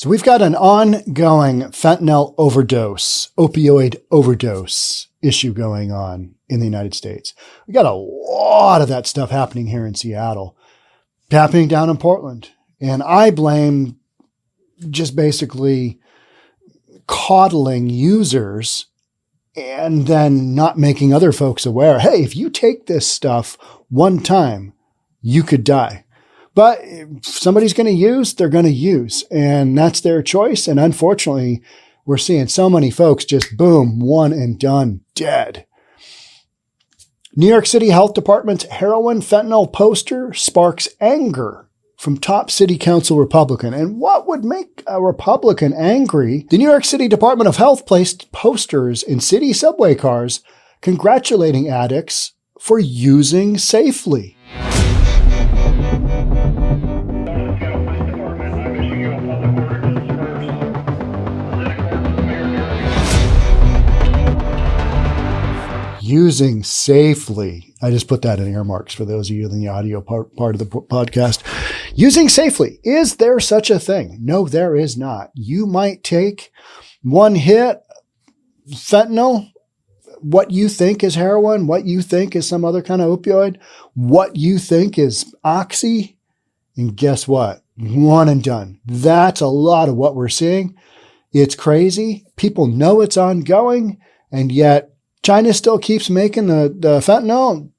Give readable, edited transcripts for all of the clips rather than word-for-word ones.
So we've got an ongoing fentanyl overdose, opioid overdose issue going on in the United States. We got a lot of that stuff happening here in Seattle, happening down in Portland. And I blame just basically coddling users and then not making other folks aware, hey, if you take this stuff one time, you could die. But if somebody's going to use, they're going to use. And that's their choice. And unfortunately, we're seeing so many folks just boom, one and done, dead. New York City Health Department's heroin fentanyl poster sparks anger from top city council Republican. And what would make a Republican angry? The New York City Department of Health placed posters in city subway cars congratulating addicts for using safely. Using safely. I just put that in earmarks for those of you in the audio part of the podcast. Using safely. Is there such a thing? No, there is not. You might take one hit fentanyl, what you think is heroin, what you think is some other kind of opioid, what you think is oxy, and guess what? One and done. That's a lot of what we're seeing. It's crazy. People know it's ongoing, and yet China still keeps making the fentanyl.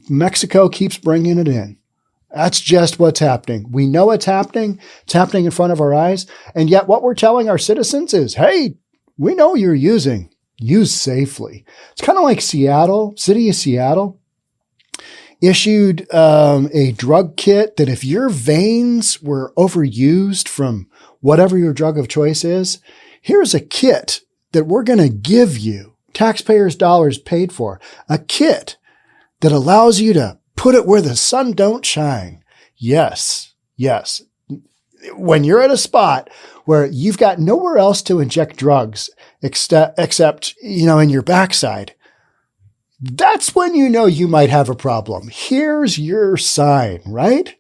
Mexico keeps bringing it in. That's just what's happening. We know it's happening. It's happening in front of our eyes. And yet what we're telling our citizens is, hey, we know you're using. Use safely. It's kind of like Seattle, city of Seattle, issued a drug kit that if your veins were overused from whatever your drug of choice is, here's a kit that we're going to give you. Taxpayers' dollars paid for, a kit that allows you to put it where the sun don't shine. Yes. When you're at a spot where you've got nowhere else to inject drugs except, in your backside, that's when you know you might have a problem. Here's your sign, right?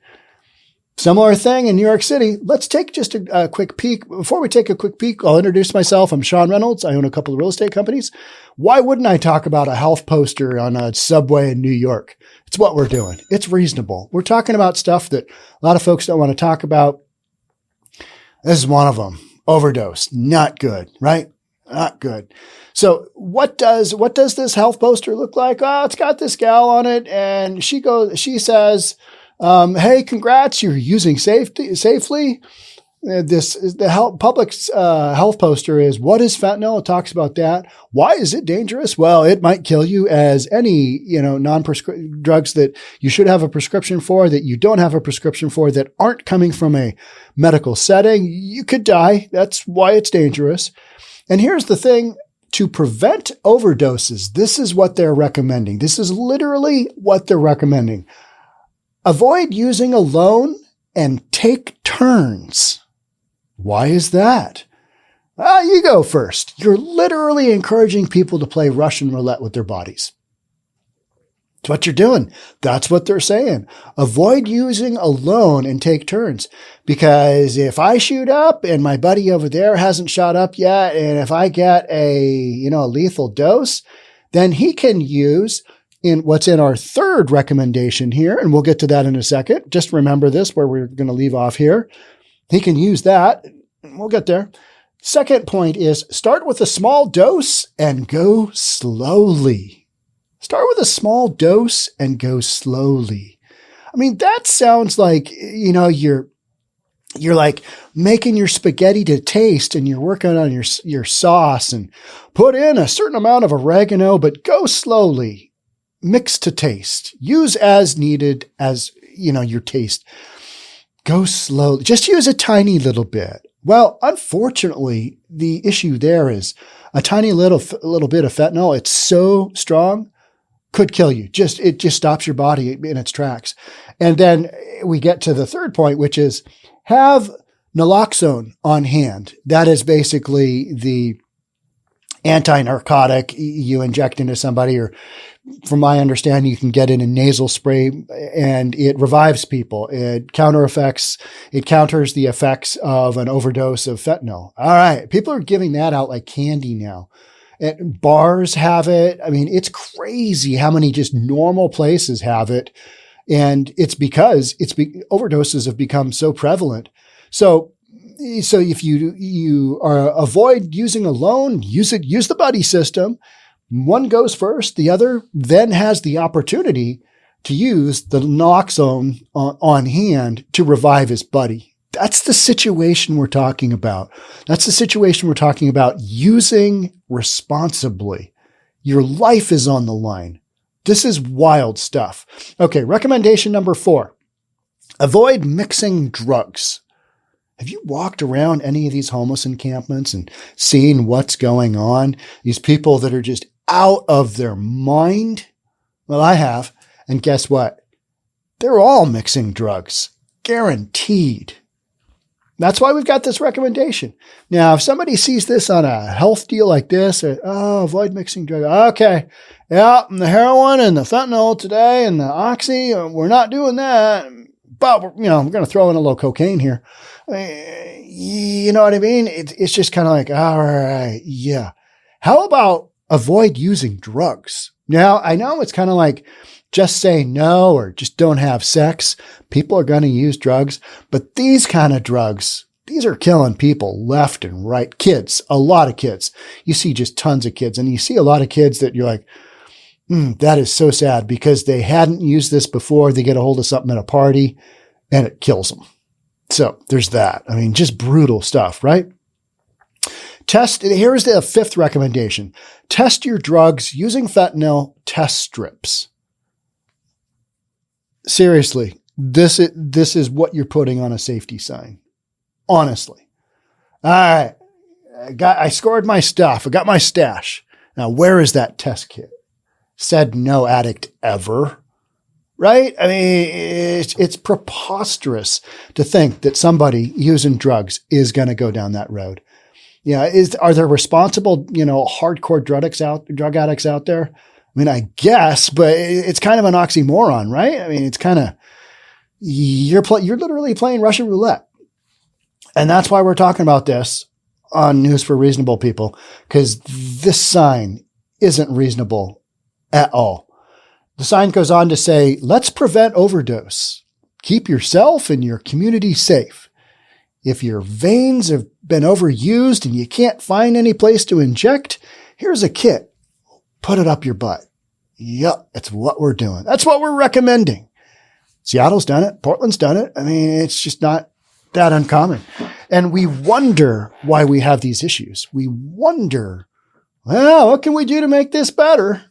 Similar thing in New York City. Let's take just a quick peek. Before we take a quick peek, I'll introduce myself. I'm Sean Reynolds. I own a couple of real estate companies. Why wouldn't I talk about a health poster on a subway in New York? It's what we're doing. It's reasonable. We're talking about stuff that a lot of folks don't want to talk about. This is one of them. Overdose. Not good, right? Not good. So what does this health poster look like? Oh, it's got this gal on it, and she says, hey, congrats, you're using safely. The public's health poster is, what is fentanyl? It talks about that. Why is it dangerous? Well, it might kill you as any, non-prescription drugs that you should have a prescription for, that you don't have a prescription for, that aren't coming from a medical setting. You could die. That's why it's dangerous. And here's the thing. To prevent overdoses, this is what they're recommending. This is literally what they're recommending. Avoid using alone and take turns. Why is that? You go first. You're literally encouraging people to play Russian roulette with their bodies. That's what you're doing. That's what they're saying. Avoid using alone and take turns. Because if I shoot up and my buddy over there hasn't shot up yet, and if I get a lethal dose, then he can use in what's in our third recommendation here, and we'll get to that in a second. Just remember this, where we're going to leave off here. He can use that. We'll get there. Second point is start with a small dose and go slowly. Start with a small dose and go slowly. I mean, that sounds like, you're like making your spaghetti to taste and you're working on your sauce and put in a certain amount of oregano, but go slowly. Mix to taste. Use as needed as, your taste. Go slowly. Just use a tiny little bit. Well, unfortunately, the issue there is a tiny little bit of fentanyl. It's so strong, could kill you. It just stops your body in its tracks. And then we get to the third point, which is have naloxone on hand. That is basically the anti-narcotic you inject into somebody, or from my understanding, you can get in a nasal spray and it revives people. It counters the effects of an overdose of fentanyl. All right. People are giving that out like candy now. Bars have it. I mean, it's crazy how many just normal places have it. And it's because overdoses have become so prevalent. So if you avoid using alone, use the buddy system. One goes first, the other then has the opportunity to use the naloxone on hand to revive his buddy. That's the situation we're talking about. That's the situation we're talking about, using responsibly. Your life is on the line. This is wild stuff. Okay, recommendation number 4. Avoid mixing drugs. Have you walked around any of these homeless encampments and seen what's going on? These people that are just out of their mind? Well, I have. And guess what? They're all mixing drugs. Guaranteed. That's why we've got this recommendation. Now, if somebody sees this on a health deal like this, avoid mixing drugs. Okay. Yeah, the heroin and the fentanyl today and the oxy, we're not doing that. But, we're going to throw in a little cocaine here. You know what I mean? It's just kind of like, all right, yeah. How about avoid using drugs? Now, I know it's kind of like just say no or just don't have sex. People are going to use drugs, but these kind of drugs, these are killing people left and right. Kids, a lot of kids. You see just tons of kids, and you see a lot of kids that you're like, that is so sad because they hadn't used this before. They get a hold of something at a party and it kills them. So there's that. I mean, just brutal stuff, right? Here's the 5th recommendation. Test your drugs using fentanyl test strips. Seriously, this is what you're putting on a safety sign. Honestly. All right. I scored my stuff. I got my stash. Now, where is that test kit? Said no addict ever. Right? I mean, it's preposterous to think that somebody using drugs is going to go down that road. Yeah. Are there responsible, hardcore drug addicts out there? I mean, I guess, but it's kind of an oxymoron, right? I mean, it's kind of, you're literally playing Russian roulette. And that's why we're talking about this on News for Reasonable People, because this sign isn't reasonable at all. The sign goes on to say, let's prevent overdose. Keep yourself and your community safe. If your veins have been overused and you can't find any place to inject, here's a kit. Put it up your butt. Yep, that's what we're doing. That's what we're recommending. Seattle's done it. Portland's done it. I mean, it's just not that uncommon. And we wonder why we have these issues. We wonder, well, what can we do to make this better?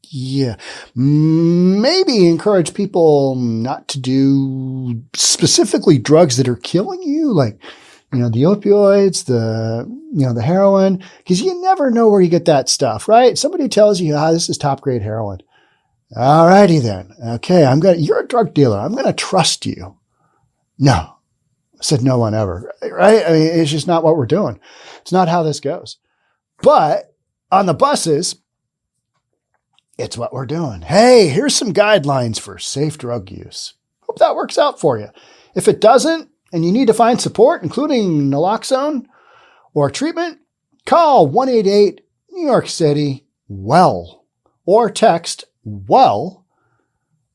Yeah. Maybe encourage people not to do specifically drugs that are killing you, like, the opioids, the heroin, because you never know where you get that stuff, right? Somebody tells you, this is top grade heroin. All righty then. Okay. You're a drug dealer. I'm going to trust you. No, I said no one ever, right? I mean, it's just not what we're doing. It's not how this goes. But on the buses, it's what we're doing. Hey, here's some guidelines for safe drug use. Hope that works out for you. If it doesn't, and you need to find support, including naloxone or treatment, call 188-New York City WELL or text WELL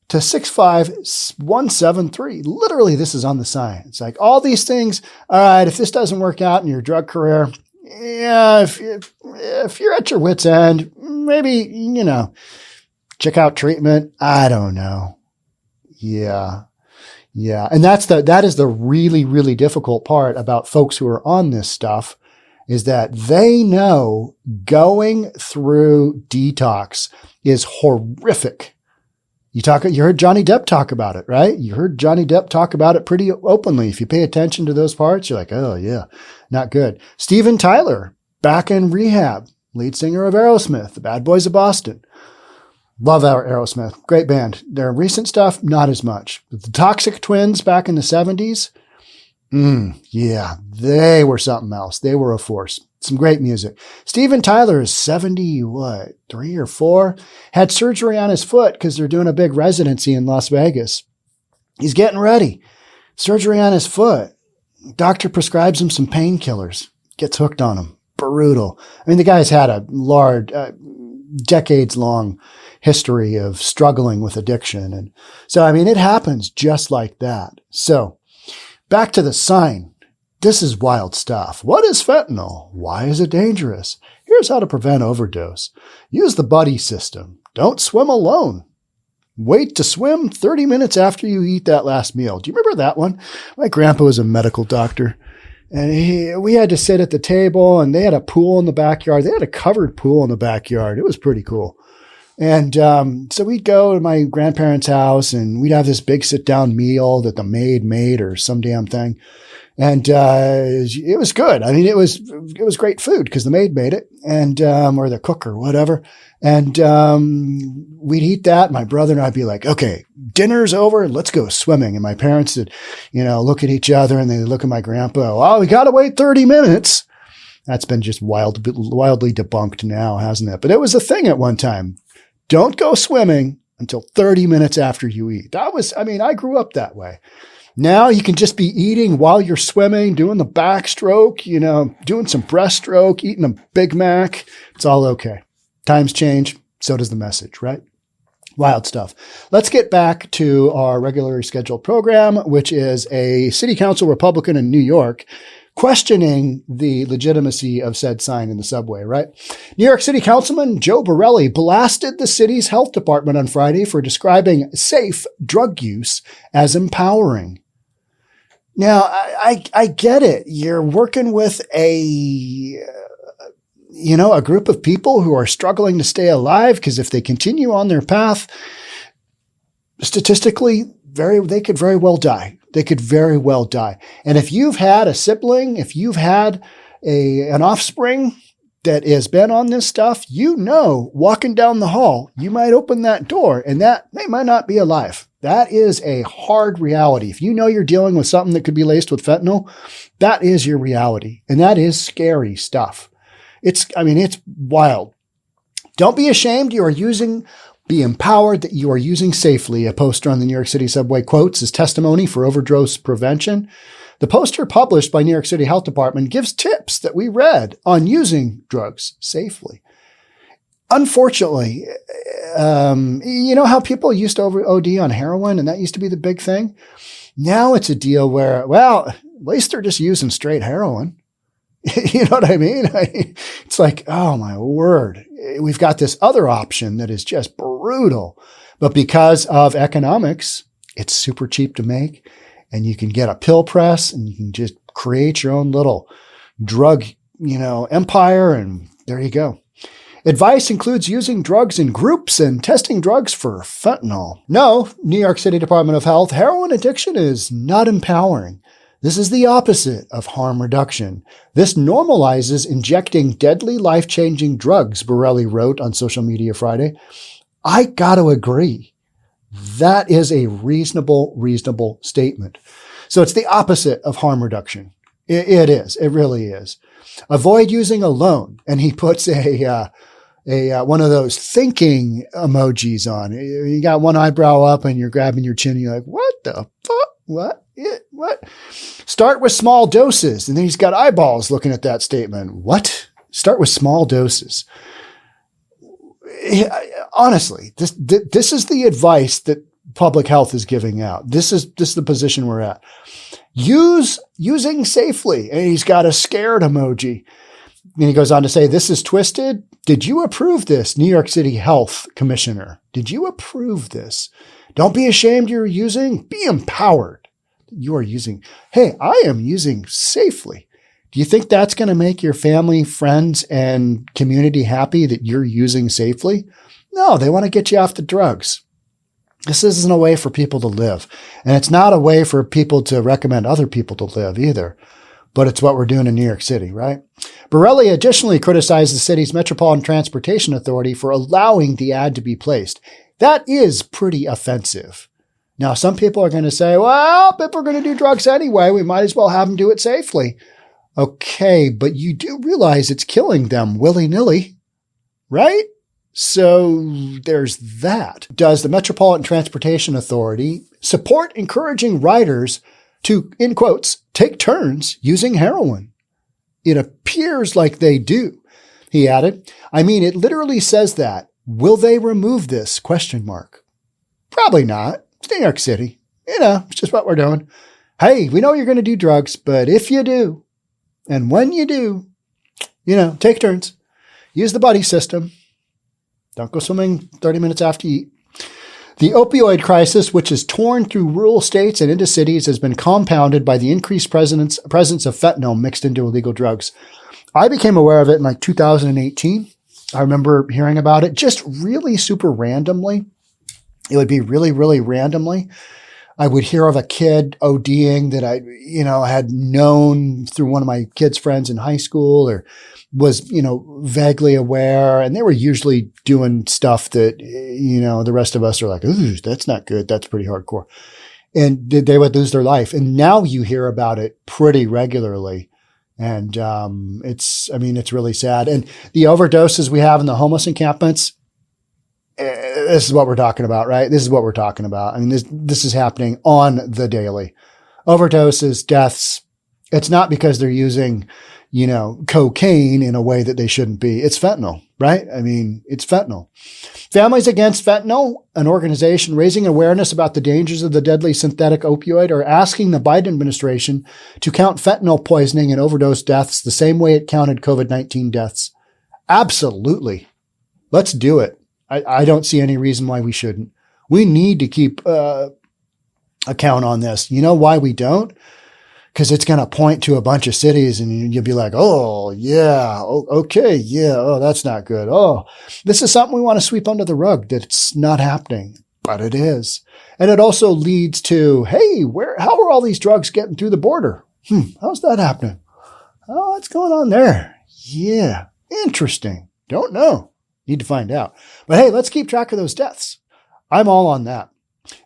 to 65173. Literally, this is on the sign. It's like all these things. All right, if this doesn't work out in your drug career, yeah, if you're at your wit's end, maybe, check out treatment. I don't know. Yeah. Yeah. And that is the really, really difficult part about folks who are on this stuff, is that they know going through detox is horrific. You heard Johnny Depp talk about it, right? You heard Johnny Depp talk about it pretty openly. If you pay attention to those parts, you're like, oh yeah, not good. Steven Tyler, back in rehab, lead singer of Aerosmith, the Bad Boys of Boston. Love Aerosmith. Great band. Their recent stuff, not as much. But the Toxic Twins back in the 70s, yeah, they were something else. They were a force. Some great music. Steven Tyler is 70, 3 or 4? Had surgery on his foot because they're doing a big residency in Las Vegas. He's getting ready. Surgery on his foot. Doctor prescribes him some painkillers. Gets hooked on them. Brutal. I mean, the guy's had a large, decades-long history of struggling with addiction. And so, I mean, it happens just like that. So, back to the sign. This is wild stuff. What is fentanyl? Why is it dangerous? Here's how to prevent overdose. Use the buddy system. Don't swim alone. Wait to swim 30 minutes after you eat that last meal. Do you remember that one? My grandpa was a medical doctor, and we had to sit at the table, and they had a pool in the backyard. They had a covered pool in the backyard. It was pretty cool. And so we'd go to my grandparents' house, and we'd have this big sit-down meal that the maid made or some damn thing. And it was good. I mean, it was great food because the maid made it, and or the cook or whatever. And we'd eat that. My brother and I'd be like, "Okay, dinner's over. Let's go swimming." And my parents would, look at each other, and they look at my grandpa. "Well, we got to wait 30 minutes." That's been just wildly debunked now, hasn't it? But it was a thing at one time. Don't go swimming until 30 minutes after you eat. I grew up that way. Now you can just be eating while you're swimming, doing the backstroke, doing some breaststroke, eating a Big Mac. It's all okay. Times change. So does the message, right? Wild stuff. Let's get back to our regularly scheduled program, which is a city council Republican in New York questioning the legitimacy of said sign in the subway, right? New York City Councilman Joe Borelli blasted the city's health department on Friday for describing safe drug use as empowering. Now, I get it. You're working with a group of people who are struggling to stay alive because if they continue on their path, statistically, they could very well die. They could very well die. And if you've had a sibling, if you've had an offspring that has been on this stuff, walking down the hall, you might open that door and they might not be alive. That is a hard reality. If you're dealing with something that could be laced with fentanyl, that is your reality. And that is scary stuff. It's wild. Don't be ashamed. Be empowered that you are using safely. A poster on the New York City subway quotes as testimony for overdose prevention. The poster published by New York City Health Department gives tips that we read on using drugs safely. Unfortunately, how people used to OD on heroin, and that used to be the big thing? Now it's a deal where, at least they're just using straight heroin. You know what I mean? It's like, oh my word. We've got this other option that is just brutal. But because of economics, it's super cheap to make. And you can get a pill press and you can just create your own little drug, empire. And there you go. Advice includes using drugs in groups and testing drugs for fentanyl. No, New York City Department of Health, heroin addiction is not empowering. This is the opposite of harm reduction. This normalizes injecting deadly, life-changing drugs, Borelli wrote on social media Friday. I got to agree. That is a reasonable statement. So it's the opposite of harm reduction. It is. It really is. Avoid using alone. And he puts a one of those thinking emojis on. You got one eyebrow up and you're grabbing your chin. And you're like, what the fuck? What? What? Start with small doses. And then he's got eyeballs looking at that statement. What? Start with small doses. Honestly, this is the advice that public health is giving out. This is the position we're at. Using safely. And he's got a scared emoji. And he goes on to say, this is twisted. Did you approve this, New York City Health Commissioner? Did you approve this? Don't be ashamed you're using. Be empowered. You are using. Hey, I am using safely. Do you think that's going to make your family, friends, and community happy that you're using safely? No, they want to get you off the drugs. This isn't a way for people to live. And it's not a way for people to recommend other people to live either. But it's what we're doing in New York City, right? Borelli additionally criticized the city's Metropolitan Transportation Authority for allowing the ad to be placed. That is pretty offensive. Now, some people are going to say, well, if we're going to do drugs anyway, we might as well have them do it safely. Okay, but you do realize it's killing them willy-nilly, right? So there's that. Does the Metropolitan Transportation Authority support encouraging riders to, in quotes, take turns using heroin? It appears like they do. He added, I mean, it literally says that. Will they remove this? Question mark. Probably not. It's New York City. It's just what we're doing. Hey, we know you're going to do drugs, but if you do, and when you do, take turns. Use the buddy system. Don't go swimming 30 minutes after you eat. The opioid crisis, which has torn through rural states and into cities, has been compounded by the increased presence of fentanyl mixed into illegal drugs. I became aware of it in like 2018. I remember hearing about it just really super randomly. It would be really, really randomly. I would hear of a kid ODing that I, had known through one of my kids' friends in high school or was, vaguely aware. And they were usually doing stuff that, the rest of us are like, ooh, that's not good. That's pretty hardcore. And they would lose their life. And now you hear about it pretty regularly. And it's really sad. And the overdoses we have in the homeless encampments, this is what we're talking about, right? This is what we're talking about. I mean, this is happening on the daily. Overdoses, deaths. It's not because they're using, cocaine in a way that they shouldn't be. It's fentanyl, right? I mean, it's fentanyl. Families Against Fentanyl, an organization raising awareness about the dangers of the deadly synthetic opioid, are asking the Biden administration to count fentanyl poisoning and overdose deaths the same way it counted COVID-19 deaths. Absolutely. Let's do it. I don't see any reason why we shouldn't. We need to keep a count on this. You know why we don't? Because it's going to point to a bunch of cities and you'll be like, oh, yeah, okay, yeah, oh, that's not good. Oh, this is something we want to sweep under the rug that it's not happening, but it is. And it also leads to, hey, how are all these drugs getting through the border? How's that happening? Oh, what's going on there? Yeah, interesting. Don't know. Need to find out. But hey, let's keep track of those deaths. I'm all on that.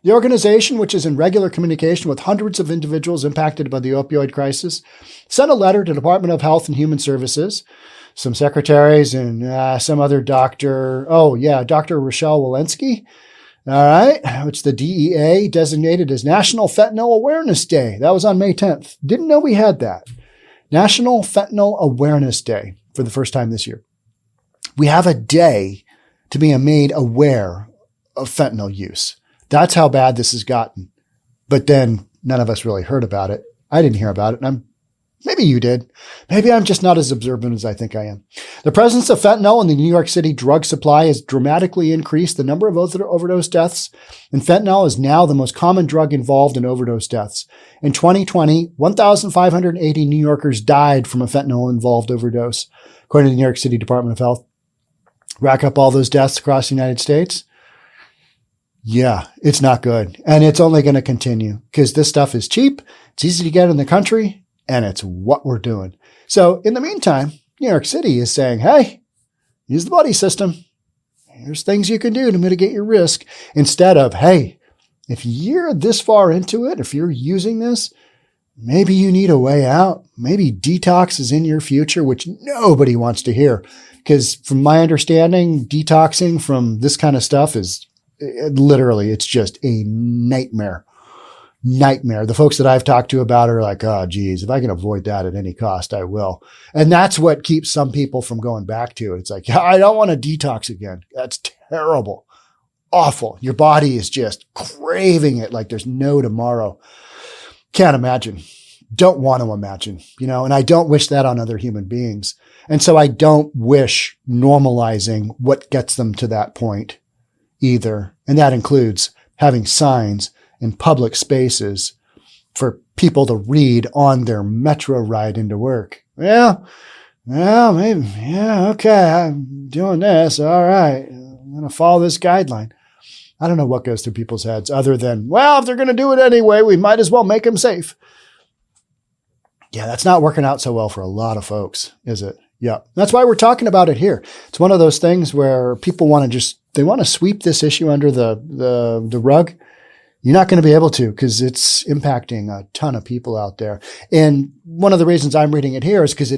The organization, which is in regular communication with hundreds of individuals impacted by the opioid crisis, sent a letter to the Department of Health and Human Services, some secretaries, and some other doctor. Oh, yeah, Dr. Rochelle Walensky, all right, which the DEA designated as National Fentanyl Awareness Day. That was on May 10th. Didn't know we had that. National Fentanyl Awareness Day for the first time this year. We have a day to be made aware of fentanyl use. That's how bad this has gotten. But then none of us really heard about it. I didn't hear about it. And maybe you did. Maybe I'm just not as observant as I think I am. The presence of fentanyl in the New York City drug supply has dramatically increased the number of overdose deaths. And fentanyl is now the most common drug involved in overdose deaths. In 2020, 1,580 New Yorkers died from a fentanyl-involved overdose, according to the New York City Department of Health. Rack up all those deaths across the United States. Yeah, it's not good. And it's only going to continue because this stuff is cheap. It's easy to get in the country and it's what we're doing. So in the meantime, New York City is saying, hey, use the buddy system. Here's things you can do to mitigate your risk instead of, hey, if you're this far into it, if you're using this, maybe you need a way out. Maybe detox is in your future, which nobody wants to hear. Because from my understanding, detoxing from this kind of stuff is literally, it's just a nightmare. The folks that I've talked to about it are like, oh, geez, if I can avoid that at any cost, I will. And that's what keeps some people from going back to it. It's like, I don't want to detox again. That's terrible. Awful. Your body is just craving it like there's no tomorrow. Can't imagine. Don't want to imagine, and I don't wish that on other human beings. And so I don't wish normalizing what gets them to that point either. And that includes having signs in public spaces for people to read on their metro ride into work. Well, maybe, yeah, okay, I'm doing this. All right, I'm going to follow this guideline. I don't know what goes through people's heads other than, well, if they're going to do it anyway, we might as well make them safe. Yeah, that's not working out so well for a lot of folks, is it? Yeah, that's why we're talking about it here. It's one of those things where people want to they want to sweep this issue under the rug. You're not going to be able to, because it's impacting a ton of people out there. And one of the reasons I'm reading it here is because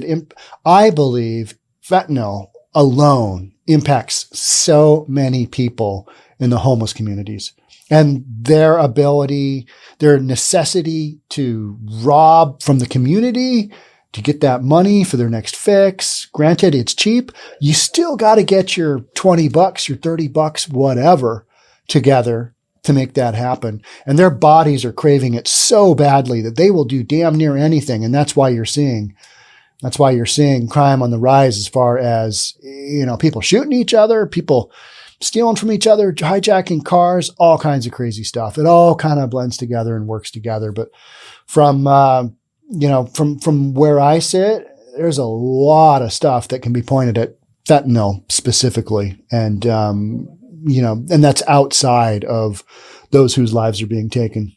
I believe fentanyl alone impacts so many people in the homeless communities, and their ability, their necessity to rob from the community to get that money for their next fix. Granted, it's cheap. You still got to get your $20, your $30, whatever, together to make that happen. And their bodies are craving it so badly that they will do damn near anything. And that's why you're seeing crime on the rise, as far as, people shooting each other, people stealing from each other, hijacking cars, all kinds of crazy stuff. It all kind of blends together and works together. But from where I sit, there's a lot of stuff that can be pointed at fentanyl specifically. And, and that's outside of those whose lives are being taken.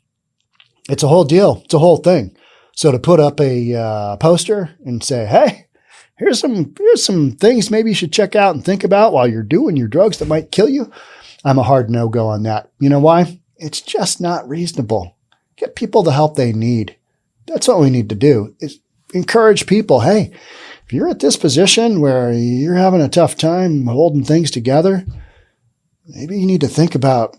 It's a whole deal. It's a whole thing. So to put up a poster and say, hey, here's some things maybe you should check out and think about while you're doing your drugs that might kill you, I'm a hard no-go on that. You know why? It's just not reasonable. Get people the help they need. That's what we need to do, is encourage people. Hey, if you're at this position where you're having a tough time holding things together, maybe you need to think about,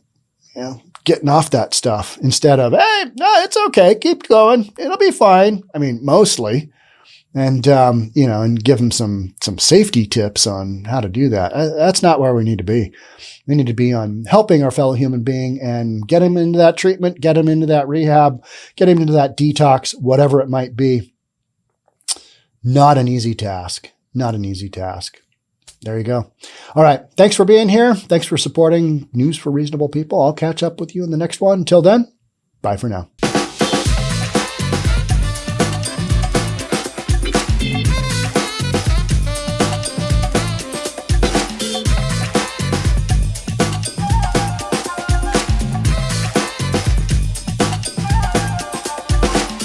getting off that stuff instead of, hey, no, it's okay. Keep going. It'll be fine. I mean, mostly. And, and give them some safety tips on how to do that. That's not where we need to be. We need to be on helping our fellow human being and get him into that treatment, get him into that rehab, get him into that detox, whatever it might be. Not an easy task. Not an easy task. There you go. All right. Thanks for being here. Thanks for supporting News for Reasonable People. I'll catch up with you in the next one. Until then, bye for now.